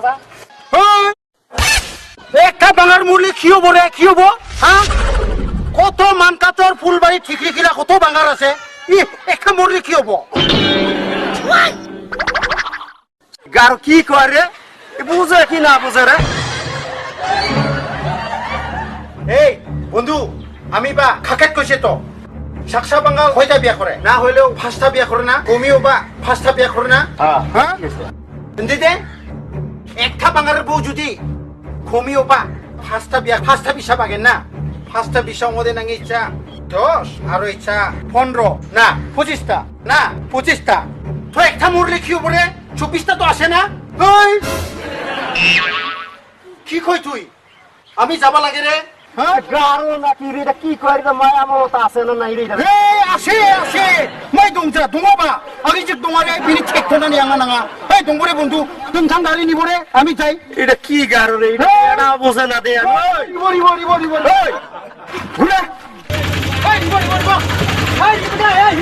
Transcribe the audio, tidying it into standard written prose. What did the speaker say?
যা একটা বাঙার মুরলি কি হবো রে কি হবো হ্যাঁ কত মানকাতর ফুলবাড়ি ঠিকরি কিনা কত বাঙার আছে একটা মুরলি কি হবো গার কি কয় রে বুঝে কি না বুঝে রে এই বন্ধু আমি বা খাকেট কইছে তো সাকসা বাঙাল কয়টা বিয়া করে না হইলেও ফার্স্টটা বিয়া করে না কমিও বা ফার্স্টটা বিয়া করে না হ্যাঁ দে একটা বাঙালের বউ যদি কমিও বা ফার্স্টটা বিশা বাগেন না ফার্স্টটা বিশা মধ্যে নাকি ইচ্ছা 10 আর ইচ্ছা 15 না 25টা না 25টা তো একটা মুরলি কি উপরে 24টা তো আসে না ওই কি কই তুই আমি যাবা লাগে রে হ্যাঁ গারো নাকি রে এটা কি কয় রে মায়া মমতা আছে না নাই রে এই আসে মই দংজা দংবা আমি যে দংারে বিনি ঠেকতো না আঙা নাঙা এই দংবরে বন্ধু তুমি থাম গাড়ি নিবরে আমি যাই এটা কি গারো রে এটা বোঝে না দে বড়ি ওই ঘুরে এই বড়ি এই এই